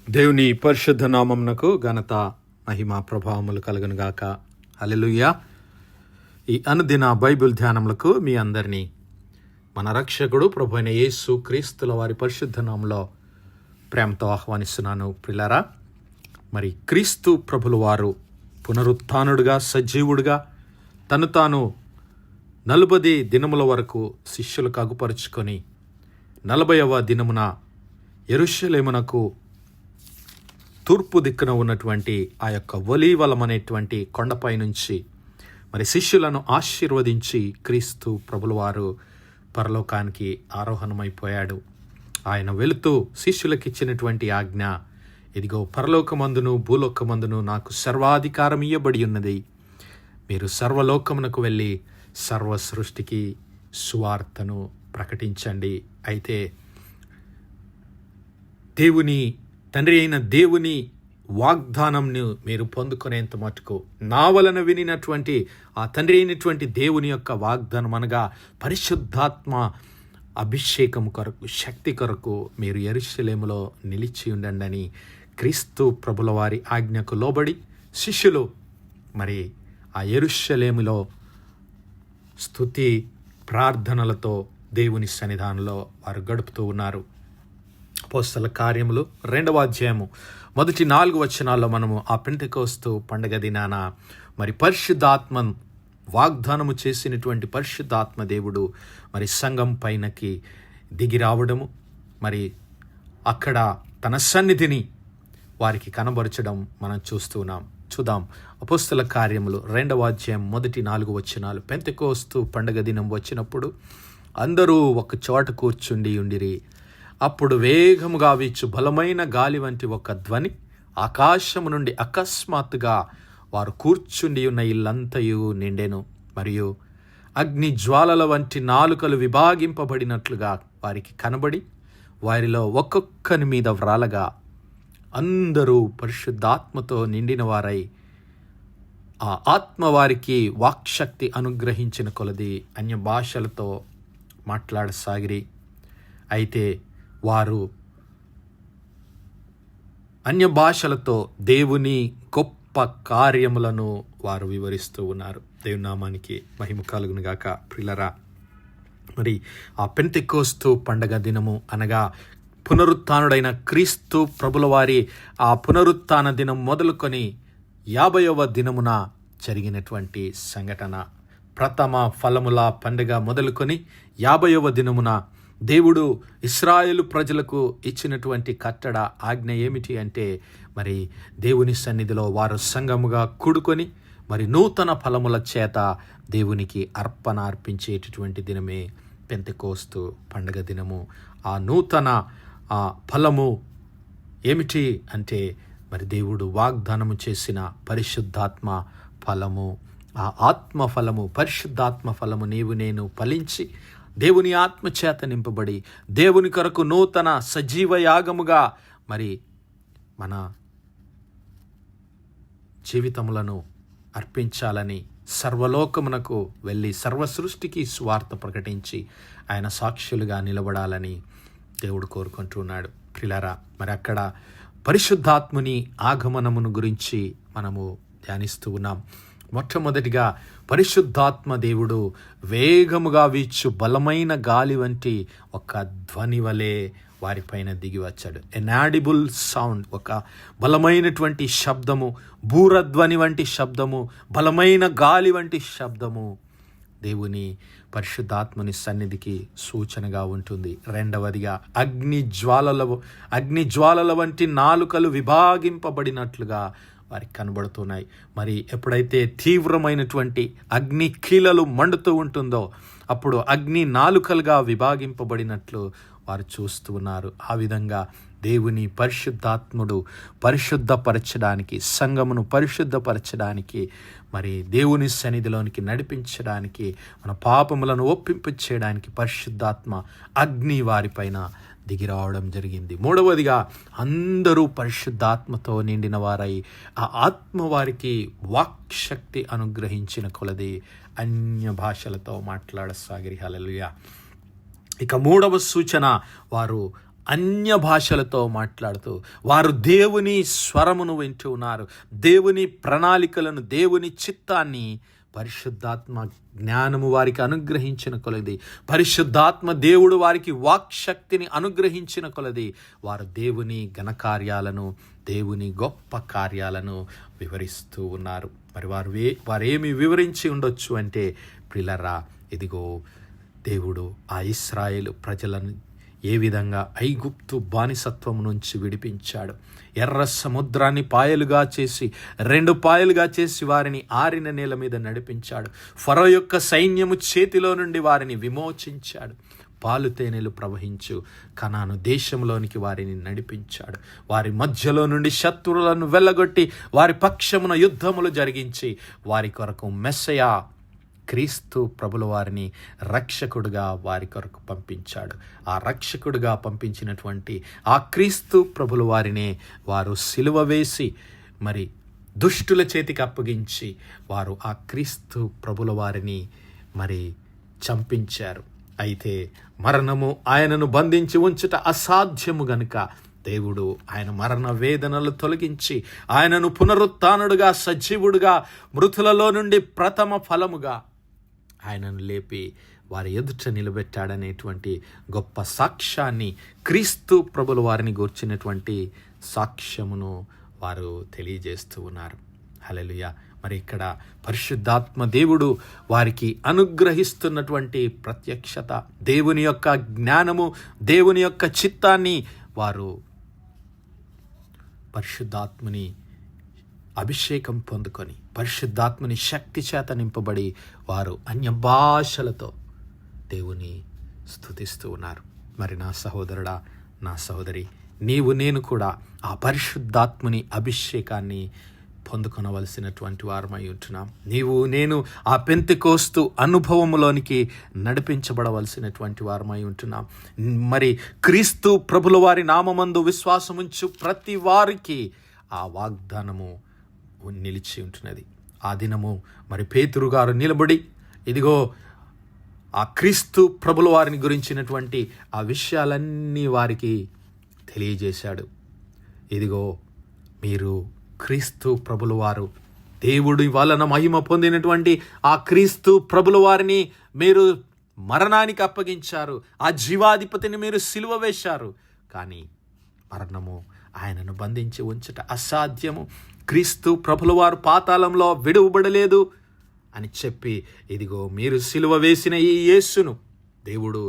దేవుని పరిశుద్ధ నామమునకు ఘనత మహిమ ప్రభావములు కలుగును గాక. హల్లెలూయా. ఈ అనుదిన బైబిల్ ధ్యానములకు మీ అందరినీ మన రక్షకుడు ప్రభు అయిన యేసు క్రీస్తుల వారి పరిశుద్ధ నామములో ప్రేమతో ఆహ్వానిస్తున్నాను. ప్రియులారా, మరి క్రీస్తు ప్రభుల వారు పునరుత్థానుడుగా సజీవుడుగా తను తాను 40 దినముల వరకు శిష్యులకు అగుపరుచుకొని 40వ దినమున యెరూషలేమునకు తూర్పు దిక్కున ఉన్నటువంటి ఆ యొక్క ఒలీవలం అనేటువంటి కొండపై నుంచి మరి శిష్యులను ఆశీర్వదించి క్రీస్తు ప్రభుల వారు పరలోకానికి ఆరోహణమైపోయాడు. ఆయన వెళుతూ శిష్యులకు ఇచ్చినటువంటి ఆజ్ఞ, ఇదిగో పరలోకమందును భూలోకమందును నాకు సర్వాధికారం ఇయ్యబడి ఉన్నది. మీరు సర్వలోకమునకు వెళ్ళి సర్వ సృష్టికి సువార్తను ప్రకటించండి. అయితే తండ్రి అయిన దేవుని వాగ్దానంను మీరు పొందుకునేంత మటుకు నా వలన వినినటువంటి ఆ తండ్రి అయినటువంటి దేవుని యొక్క వాగ్దానం అనగా పరిశుద్ధాత్మ అభిషేకం కొరకు, శక్తి కొరకు మీరు యెరూషలేములో నిలిచి ఉండండి అని క్రీస్తు ప్రభుల వారి ఆజ్ఞకు లోబడి శిష్యులు మరి ఆ యెరూషలేములో స్తుతి ప్రార్థనలతో దేవుని సన్నిధానంలో వారు గడుపుతూ ఉన్నారు. అపోస్తల కార్యములు 2వ అధ్యాయము మొదటి 4 వచనాల్లో మనము ఆ పెంటెకోస్తు పండగ దినాన మరి పరిశుద్ధాత్మ వాగ్దానము చేసినటువంటి పరిశుద్ధాత్మ దేవుడు మరి సంఘం పైనకి దిగి రావడము, మరి అక్కడ తన సన్నిధిని వారికి కనబరచడం మనం చూద్దాం. అపోస్తల కార్యములు 2వ అధ్యాయం మొదటి 4 వచనాలు. పెంటెకోస్తు పండగ దినం వచ్చినప్పుడు అందరూ ఒక చోట కూర్చుండి ఉండిరి. అప్పుడు వేగముగా వీచు బలమైన గాలి వంటి ఒక ధ్వని ఆకాశము నుండి అకస్మాత్తుగా వారు కూర్చుండి ఉన్న ఇల్లంతయు నిండెను. మరియు అగ్ని జ్వాలల వంటి నాలుకలు విభాగింపబడినట్లుగా వారికి కనబడి వారిలో ఒక్కొక్కని మీద వ్రాలగా అందరూ పరిశుద్ధాత్మతో నిండిన వారై ఆ ఆత్మ వారికి వాక్శక్తి అనుగ్రహించిన కొలది అన్య భాషలతో మాట్లాడసాగిరి. అయితే వారు అన్య భాషలతో దేవుని గొప్ప కార్యములను వారు వివరిస్తూ ఉన్నారు. దేవుని నామానికి మహిమ కలుగును గాక. ప్రియులారా, మరి ఆ పెంటెకోస్తు పండగ దినము అనగా పునరుత్థానుడైన క్రీస్తు ప్రభుల వారి ఆ పునరుత్థాన దినం మొదలుకొని 50వ దినమున జరిగినటువంటి సంఘటన. ప్రథమ ఫలముల పండుగ మొదలుకొని 50వ దినమున దేవుడు ఇశ్రాయేలు ప్రజలకు ఇచ్చినటువంటి కట్టడ ఆజ్ఞ ఏమిటి అంటే, మరి దేవుని సన్నిధిలో వారు సంఘముగా కూడుకొని మరి నూతన ఫలముల చేత దేవునికి అర్పణ అర్పించేటటువంటి దినమే పెంతెకోస్తు పండుగ దినము. ఆ నూతన ఫలము ఏమిటి అంటే, మరి దేవుడు వాగ్దానము చేసిన పరిశుద్ధాత్మ ఫలము. ఆ ఆత్మ ఫలము, పరిశుద్ధాత్మ ఫలము నీవు నేను ఫలించి దేవుని ఆత్మ చేత నింపబడి దేవుని కొరకు నూతన సజీవ యాగముగా మరి మన జీవితములను అర్పించాలని సర్వలోకమునకు వెళ్ళి సర్వ సృష్టికి సువార్త ప్రకటించి ఆయన సాక్షులుగా నిలబడాలని దేవుడు కోరుకుంటున్నాడు. ప్రియులారా, మరి అక్కడ పరిశుద్ధాత్ముని ఆగమనమును గురించి మనము ధ్యానిస్తూ ఉన్నాం. మొట్టమొదటిగా పరిశుద్ధాత్మ దేవుడు వేగముగా వీచు బలమైన గాలి వంటి ఒక ధ్వని వలె వారిపైన దిగి వచ్చాడు. ఎనాడిబుల్ సౌండ్, ఒక బలమైనటువంటి శబ్దము, బూరధ్వని వంటి శబ్దము, బలమైన గాలి వంటి శబ్దము దేవుని పరిశుద్ధాత్మని సన్నిధికి సూచనగా ఉంటుంది. రెండవదిగా అగ్ని జ్వాలల వంటి నాలుకలు విభాగింపబడినట్లుగా వారికి కనబడుతున్నాయి. మరి ఎప్పుడైతే తీవ్రమైనటువంటి అగ్ని కీలలు మండుతూ ఉంటుందో అప్పుడు అగ్ని నాలుకలుగా విభాగింపబడినట్లు వారు చూస్తూ ఉన్నారు. ఆ విధంగా దేవుని పరిశుద్ధాత్ముడు పరిశుద్ధపరచడానికి, సంఘమును పరిశుద్ధపరచడానికి, మరి దేవుని సన్నిధిలోనికి నడిపించడానికి, మన పాపములను ఒప్పింపు చేయడానికి పరిశుద్ధాత్మ అగ్ని వారిపైన దిగిరావడం జరిగింది. మూడవదిగా అందరూ పరిశుద్ధాత్మతో నిండిన వారై ఆ ఆత్మ వారికి వాక్శక్తి అనుగ్రహించిన కొలది అన్య భాషలతో మాట్లాడసాగిరి. హల్లెలూయా. ఇక మూడవ సూచన, వారు అన్య భాషలతో మాట్లాడుతూ వారు దేవుని స్వరమును వింటూ ఉన్నారు. దేవుని ప్రణాళికలను, దేవుని చిత్తాన్ని పరిశుద్ధాత్మ జ్ఞానము వారికి అనుగ్రహించిన కొలది, పరిశుద్ధాత్మ దేవుడు వారికి వాక్శక్తిని అనుగ్రహించిన కొలది వారు దేవుని ఘనకార్యాలను, దేవుని గొప్ప కార్యాలను వివరిస్తూ ఉన్నారు. మరి వారేమి వివరించి ఉండొచ్చు అంటే, ప్రియులారా, ఇదిగో దేవుడు ఆ ఇశ్రాయేలు ప్రజలను ఏ విధంగా ఐగుప్తు బానిసత్వం నుంచి విడిపించాడు, ఎర్ర సముద్రాన్ని పాయలుగా చేసి 2 పాయలుగా చేసి వారిని ఆరిన నేల మీద నడిపించాడు. ఫరో యొక్క సైన్యము చేతిలో నుండి వారిని విమోచించాడు. పాలు తేనెలు ప్రవహించు కనాను దేశంలోనికి వారిని నడిపించాడు. వారి మధ్యలో నుండి శత్రువులను వెళ్ళగొట్టి వారి పక్షమున యుద్ధములు జరిగించి వారి కొరకు మెస్సయా క్రీస్తు ప్రభుల వారిని రక్షకుడుగా వారి కొరకు పంపించాడు. ఆ రక్షకుడుగా పంపించినటువంటి ఆ క్రీస్తు ప్రభుల వారినే వారు సిలువ వేసి మరి దుష్టుల చేతికి అప్పగించి వారు ఆ క్రీస్తు ప్రభుల వారిని మరి చంపించారు. అయితే మరణము ఆయనను బంధించి ఉంచుట అసాధ్యము గనుక దేవుడు ఆయన మరణ వేదనలు తొలగించి ఆయనను పునరుత్థానుడుగా, సజీవుడుగా, మృతులలో నుండి ప్రథమ ఫలముగా ఆయనను లేపి వారి ఎదుట నిలబెట్టాడనేటువంటి గొప్ప సాక్ష్యాన్ని, క్రీస్తు ప్రభుల వారిని గూర్చినటువంటి సాక్ష్యమును వారు తెలియజేస్తూ ఉన్నారు. హల్లెలూయా. మరి ఇక్కడ పరిశుద్ధాత్మ దేవుడు వారికి అనుగ్రహిస్తున్నటువంటి ప్రత్యక్షత, దేవుని యొక్క జ్ఞానము, దేవుని యొక్క చిత్తాన్ని వారు పరిశుద్ధాత్మని అభిషేకం పొందుకొని, పరిశుద్ధాత్మని శక్తి చేత నింపబడి వారు అన్య భాషలతో దేవుని స్తుతిస్తూ ఉన్నారు. మరి నా సహోదరుడా, నా సహోదరి, నేను కూడా ఆ పరిశుద్ధాత్మని అభిషేకాన్ని పొందుకొనవలసినటువంటి వారమై ఉంటున్నాం. నేను ఆ పెంతెకోస్తు అనుభవములోనికి నడిపించబడవలసినటువంటి వారమై ఉంటున్నాం. మరి క్రీస్తు ప్రభుల వారి నామమందు విశ్వాసముంచు ప్రతి వారికి ఆ వాగ్దానము నిలిచి ఉంటున్నది. ఆ దినము మరి పేతురు గారు నిలబడి ఇదిగో ఆ క్రీస్తు ప్రభుల వారిని గురించినటువంటి ఆ విషయాలన్నీ వారికి తెలియజేశాడు. ఇదిగో మీరు క్రీస్తు ప్రభుల వారు, దేవుడి వలన మహిమ పొందినటువంటి ఆ క్రీస్తు ప్రభుల వారిని మీరు మరణానికి అప్పగించారు. ఆ జీవాధిపతిని మీరు సిలువ వేశారు. కానీ మరణము ఆయనను బంధించి ఉంచుట అసాధ్యము. క్రీస్తు ప్రభుల వారు పాతాళంలో విడువబడలేదు అని చెప్పి ఇదిగో మీరు సిలువ వేసిన ఈ యేసును దేవుడు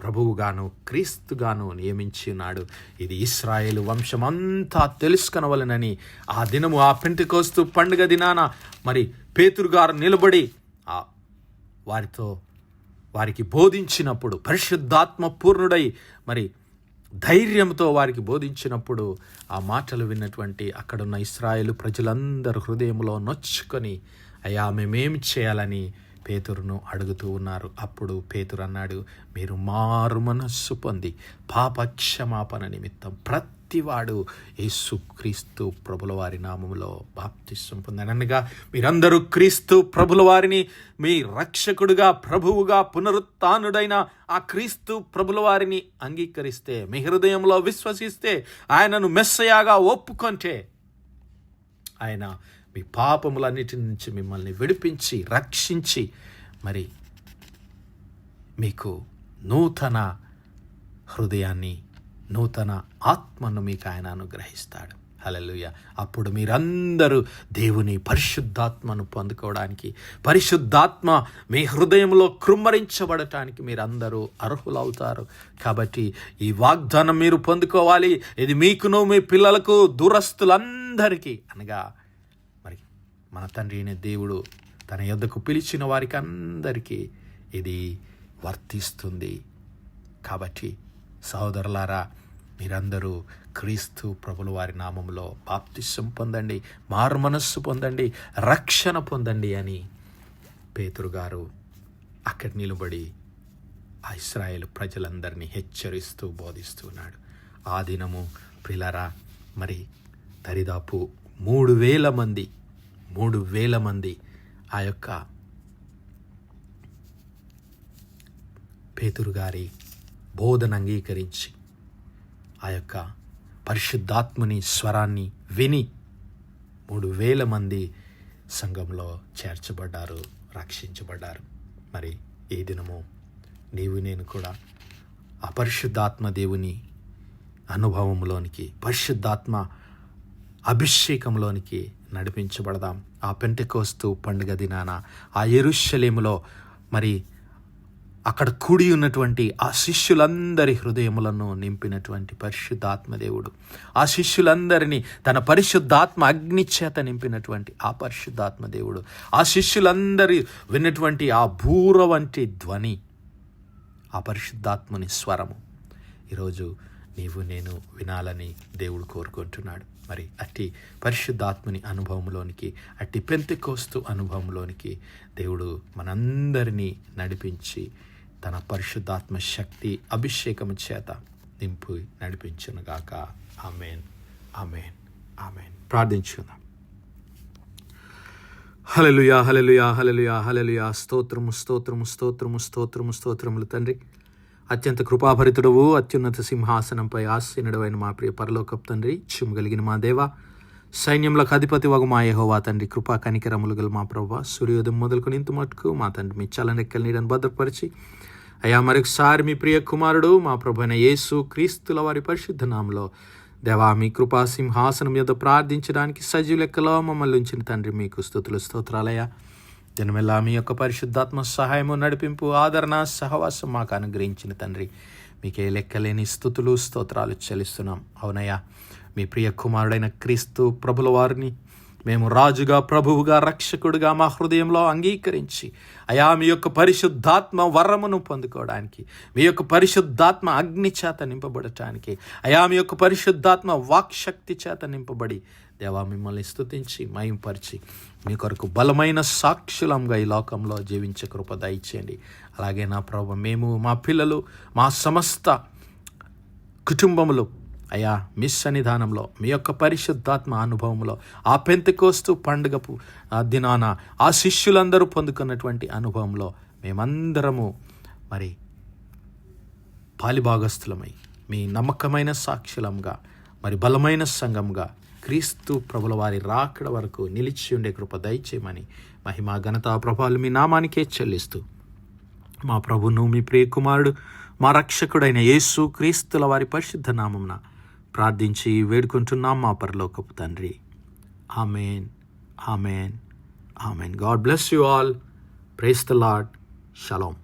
ప్రభువుగాను క్రీస్తుగాను నియమించి ఉన్నాడు. ఇది ఇశ్రాయేలు వంశమంతా తెలుసుకొనవలెనని ఆ దినము, ఆ పెంతెకోస్తు పండుగ దినాన మరి పేతురు గారు నిలబడి వారికి బోధించినప్పుడు, పరిశుద్ధాత్మ పూర్ణుడై మరి ధైర్యంతో వారికి బోధించినప్పుడు ఆ మాటలు విన్నటువంటి అక్కడున్న ఇశ్రాయేలు ప్రజలందరూ హృదయంలో నొచ్చుకొని, అయ్యా మేమేమి చేయాలని పేతురును అడుగుతూ ఉన్నారు. అప్పుడు పేతురు అన్నాడు, మీరు మారు మనస్సు పొంది పాప క్షమాపణ నిమిత్తం ప్రతివాడు యేసుక్రీస్తు ప్రభుల వారి నామములో బాప్తిస్వం పొందాను అనగా, మీరందరూ క్రీస్తు ప్రభుల వారిని మీ రక్షకుడుగా, ప్రభువుగా, పునరుత్థానుడైన ఆ క్రీస్తు ప్రభుల వారిని అంగీకరిస్తే, మీ హృదయంలో విశ్వసిస్తే, ఆయనను మెస్సయాగా ఒప్పుకొంటే ఆయన మీ పాపములన్నిటి నుంచి మిమ్మల్ని విడిపించి రక్షించి మరి మీకు నూతన హృదయాన్ని, నూతన ఆత్మను మీకు ఆయన అనుగ్రహిస్తాడు. హల్లెలూయా. అప్పుడు మీరందరూ దేవుని పరిశుద్ధాత్మను పొందుకోవడానికి, పరిశుద్ధాత్మ మీ హృదయంలో కృమ్మరించబడటానికి మీరందరూ అర్హులవుతారు. కాబట్టి ఈ వాగ్దానం మీరు పొందుకోవాలి. ఇది మీకును మీ పిల్లలకు, దూరస్తులందరికీ, అనగా మరి మన తండ్రి అయిన దేవుడు తన యొద్దకు పిలిచిన వారికి అందరికీ ఇది వర్తిస్తుంది. కాబట్టి సహోదరులారా, మీరందరూ క్రీస్తు ప్రభుల వారి నామంలో బాప్తిసం పొందండి, మారు మనస్సు పొందండి, రక్షణ పొందండి అని పేతురు గారు అక్కడ నిలబడి ఆ ఇశ్రాయేలు ప్రజలందరినీ హెచ్చరిస్తూ బోధిస్తున్నాడు. ఆ దినము ప్రియులారా, మరి దరిదాపు 3,000 మంది ఆ యొక్క పేతురు గారి బోధన అంగీకరించి ఆ యొక్క పరిశుద్ధాత్ముని స్వరాన్ని విని 3,000 మంది సంఘంలో చేర్చబడ్డారు, రక్షించబడ్డారు. మరి ఈ దినము నీవు నేను కూడా ఆ పరిశుద్ధాత్మ దేవుని అనుభవంలోనికి, పరిశుద్ధాత్మ అభిషేకంలోనికి నడిపించబడదాం. ఆ పెంటెకోస్తు పండుగ దినాన ఆ యెరూషలేములో మరి అక్కడ కూడి ఉన్నటువంటి ఆ శిష్యులందరి హృదయములను నింపినటువంటి పరిశుద్ధాత్మ దేవుడు, ఆ శిష్యులందరినీ తన పరిశుద్ధాత్మ అగ్ని చేత నింపినటువంటి ఆ పరిశుద్ధాత్మ దేవుడు, ఆ శిష్యులందరి విన్నటువంటి ఆ బూర వంటి ధ్వని, ఆ పరిశుద్ధాత్మని స్వరము ఈరోజు నీవు నేను వినాలని దేవుడు కోరుకుంటున్నాడు. మరి అట్టి పరిశుద్ధాత్మని అనుభవంలోనికి, అట్టి పెంతెకోస్తు అనుభవంలోనికి దేవుడు మనందరినీ నడిపించి తన పరిశుద్ధాత్మ శక్తి అభిషేకము చేత నింపు నడిపించునుగాక. ఆమేన్, ఆమేన్, ఆమేన్. ప్రార్థించుకుందాం. హల్లెలూయా, హల్లెలూయా, హల్లెలూయా, హల్లెలూయా. స్తోత్రము, స్తోత్రము, స్తోత్రము, స్తోత్రము, స్తోత్రములు తండ్రి. అత్యంత కృపాభరితుడవు, అత్యున్నత సింహాసనంపై ఆసీనుడవైన మా ప్రియ పరలోకపు తండ్రి, చిమ్మగలిగిన మా దేవ, సైన్యములకు అధిపతి వగు మా యెహోవా తండ్రి, కృపా కనికరములు గల మా ప్రభువా, సూర్యోదయం మొదలుకొని ఇంత మట్టుకు మా తండ్రి మీ చల్లనెక్కల నీడను భద్రపరిచి అయ్యా మరొకసారి మీ ప్రియ కుమారుడు మా ప్రభు అయిన యేసు క్రీస్తుల వారి పరిశుద్ధ నామములో దేవా మీ కృపా సింహాసనం మీద ప్రార్థించడానికి సజీవ లెక్కలో మమ్మల్ని ఉంచిన తండ్రి మీకు స్తుతులు స్తోత్రాలయ్యా. దినమెల్లా మీ యొక్క పరిశుద్ధాత్మ సహాయము, నడిపింపు, ఆదరణ, సహవాసం మాకు అనుగ్రహించిన తండ్రి మీకే లెక్కలేని స్తుతులు స్తోత్రాలు చెల్లిస్తున్నాం. అవునయ్యా, మీ ప్రియ కుమారుడైన క్రీస్తు ప్రభుల వారిని మేము రాజుగా, ప్రభువుగా, రక్షకుడిగా మా హృదయంలో అంగీకరించి అయా మీ యొక్క పరిశుద్ధాత్మ వరమును పొందుకోవడానికి, మీ యొక్క పరిశుద్ధాత్మ అగ్ని చేత నింపబడటానికి, అయా మీ యొక్క పరిశుద్ధాత్మ వాక్శక్తి చేత నింపబడి దేవా మిమ్మల్ని స్తుతించి మహింపరిచి మీ కొరకు బలమైన సాక్షులంగా ఈ లోకంలో జీవించే కృప దయచేయండి. అలాగే నా ప్రభు, మేము, మా పిల్లలు, మా సమస్త కుటుంబములు అయ్యా మీ సన్నిధానంలో మీ యొక్క పరిశుద్ధాత్మ అనుభవంలో ఆ పెంతెకోస్తు పండుగపు దినాన ఆ శిష్యులందరూ పొందుకున్నటువంటి అనుభవంలో మేమందరము మరి పాలిభాగస్థులమై మీ నమ్మకమైన సాక్షులంగా, మరి బలమైన సంఘంగా క్రీస్తు ప్రభుల వారి రాకడ వరకు నిలిచి ఉండే కృప దయచేయమని మహిమ, ఘనత, ప్రభావాలు మీ నామానికే చెల్లిస్తూ మా ప్రభును మీ ప్రియ కుమారుడు మా రక్షకుడైన యేసు క్రీస్తుల వారి పరిశుద్ధ నామమున ప్రార్థించి వేడుకుంటున్నాం మా పరలోకపు తండ్రి. Amen, amen, amen. God bless you all. Praise the Lord. Shalom.